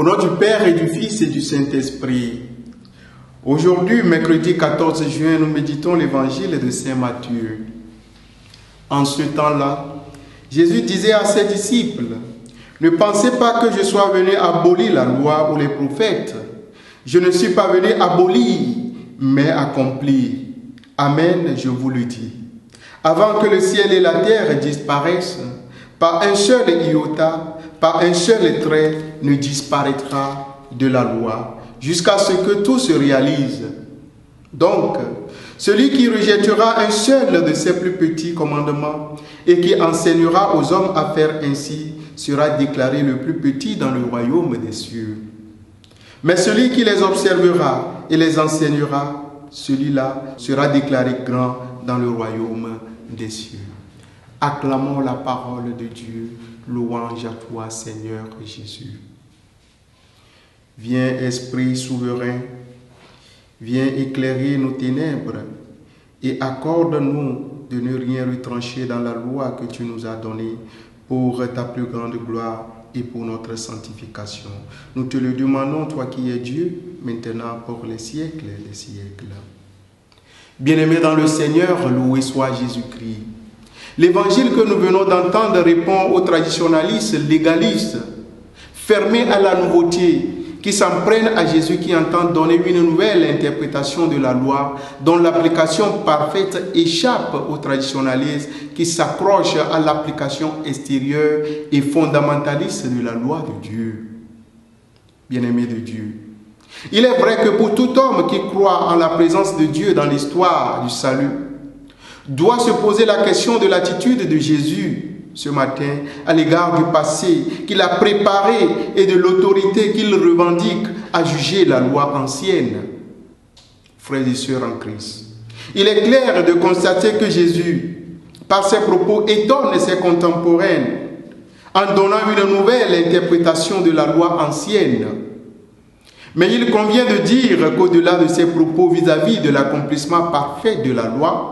Au nom du Père et du Fils et du Saint-Esprit. Aujourd'hui, mercredi 14 juin, nous méditons l'évangile de Saint Matthieu. En ce temps-là, Jésus disait à ses disciples, « Ne pensez pas que je sois venu abolir la loi ou les prophètes. Je ne suis pas venu abolir, mais accomplir. Amen, je vous le dis. Avant que le ciel et la terre disparaissent, par un seul iota, par un seul trait ne disparaîtra de la loi, jusqu'à ce que tout se réalise. Donc, celui qui rejettera un seul de ces plus petits commandements et qui enseignera aux hommes à faire ainsi sera déclaré le plus petit dans le royaume des cieux. Mais celui qui les observera et les enseignera, celui-là sera déclaré grand dans le royaume des cieux. » Acclamons la parole de Dieu. Louange à toi, Seigneur Jésus. Viens, Esprit souverain, viens éclairer nos ténèbres et accorde-nous de ne rien retrancher dans la loi que tu nous as donnée pour ta plus grande gloire et pour notre sanctification. Nous te le demandons, toi qui es Dieu, maintenant pour les siècles des siècles. Bien-aimés dans le Seigneur, loué soit Jésus-Christ. L'évangile que nous venons d'entendre répond aux traditionalistes légalistes, fermés à la nouveauté, qui s'en prennent à Jésus, qui entend donner une nouvelle interprétation de la loi, dont l'application parfaite échappe aux traditionalistes, qui s'accrochent à l'application extérieure et fondamentaliste de la loi de Dieu. Bien-aimés de Dieu, il est vrai que pour tout homme qui croit en la présence de Dieu dans l'histoire du salut, doit se poser la question de l'attitude de Jésus ce matin à l'égard du passé qu'il a préparé et de l'autorité qu'il revendique à juger la loi ancienne. Frères et sœurs en Christ, il est clair de constater que Jésus, par ses propos, étonne ses contemporains en donnant une nouvelle interprétation de la loi ancienne. Mais il convient de dire qu'au-delà de ses propos vis-à-vis de l'accomplissement parfait de la loi,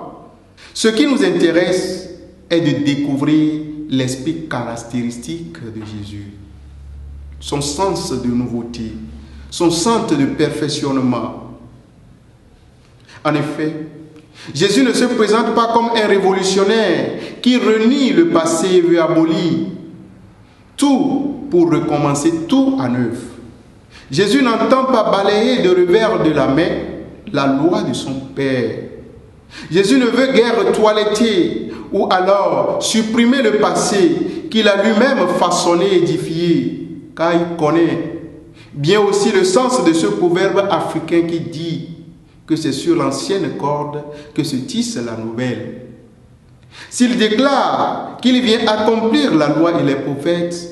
ce qui nous intéresse est de découvrir l'esprit caractéristique de Jésus, son sens de nouveauté, son sens de perfectionnement. En effet, Jésus ne se présente pas comme un révolutionnaire qui renie le passé et veut abolir tout pour recommencer tout à neuf. Jésus n'entend pas balayer de revers de la main la loi de son Père. Jésus ne veut guère toiletter ou alors supprimer le passé qu'il a lui-même façonné et édifié, car il connaît bien aussi le sens de ce proverbe africain qui dit que c'est sur l'ancienne corde que se tisse la nouvelle. S'il déclare qu'il vient accomplir la loi et les prophètes,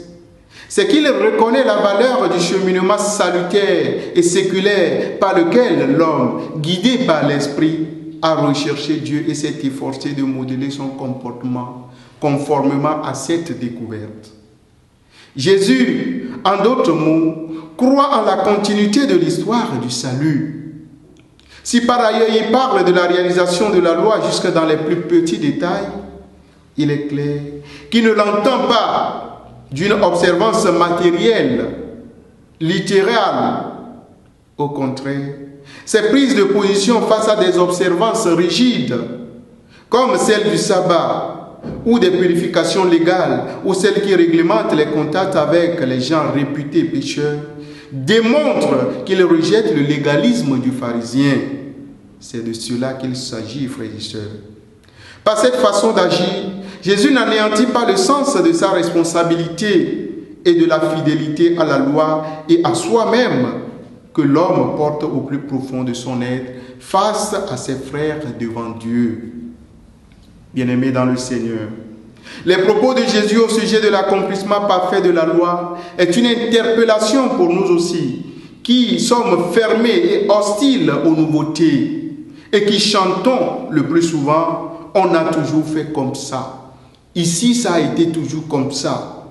c'est qu'il reconnaît la valeur du cheminement salutaire et séculaire par lequel l'homme, guidé par l'Esprit, a recherché Dieu et s'est efforcé de modeler son comportement conformément à cette découverte. Jésus, en d'autres mots, croit en la continuité de l'histoire du salut. Si par ailleurs il parle de la réalisation de la loi jusque dans les plus petits détails, il est clair qu'il ne l'entend pas d'une observance matérielle, littérale. Au contraire, ces prises de position face à des observances rigides, comme celle du sabbat, ou des purifications légales, ou celles qui réglementent les contacts avec les gens réputés pécheurs, démontrent qu'il rejette le légalisme du pharisien. C'est de cela qu'il s'agit, frères et sœurs. Par cette façon d'agir, Jésus n'anéantit pas le sens de sa responsabilité et de la fidélité à la loi et à soi-même que l'homme porte au plus profond de son être face à ses frères devant Dieu. Bien-aimés dans le Seigneur, les propos de Jésus au sujet de l'accomplissement parfait de la loi est une interpellation pour nous aussi, qui sommes fermés et hostiles aux nouveautés et qui chantons le plus souvent « on a toujours fait comme ça ». Ici, ça a été toujours comme ça.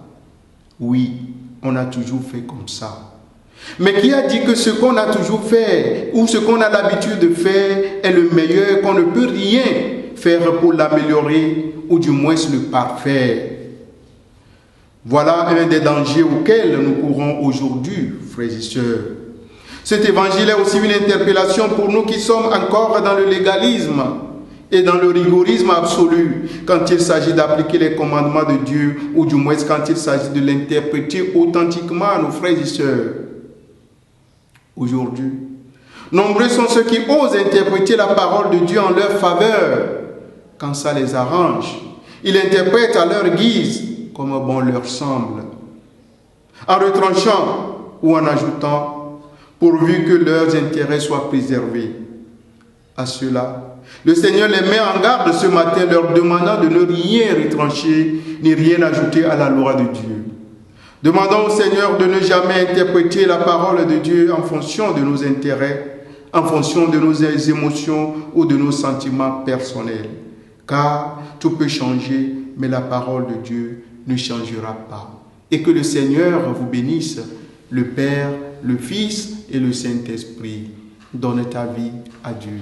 Oui, on a toujours fait comme ça. Mais qui a dit que ce qu'on a toujours fait ou ce qu'on a l'habitude de faire est le meilleur, qu'on ne peut rien faire pour l'améliorer ou du moins le parfaire? Voilà un des dangers auxquels nous courons aujourd'hui, frères et sœurs. Cet évangile est aussi une interpellation pour nous qui sommes encore dans le légalisme et dans le rigorisme absolu quand il s'agit d'appliquer les commandements de Dieu, ou du moins quand il s'agit de l'interpréter authentiquement à nos frères et sœurs. Aujourd'hui, nombreux sont ceux qui osent interpréter la parole de Dieu en leur faveur quand ça les arrange. Ils interprètent à leur guise comme bon leur semble, en retranchant ou en ajoutant, pourvu que leurs intérêts soient préservés. À cela, le Seigneur les met en garde ce matin, leur demandant de ne rien retrancher ni rien ajouter à la loi de Dieu. Demandons au Seigneur de ne jamais interpréter la parole de Dieu en fonction de nos intérêts, en fonction de nos émotions ou de nos sentiments personnels. Car tout peut changer, mais la parole de Dieu ne changera pas. Et que le Seigneur vous bénisse, le Père, le Fils et le Saint-Esprit. Donne ta vie à Dieu.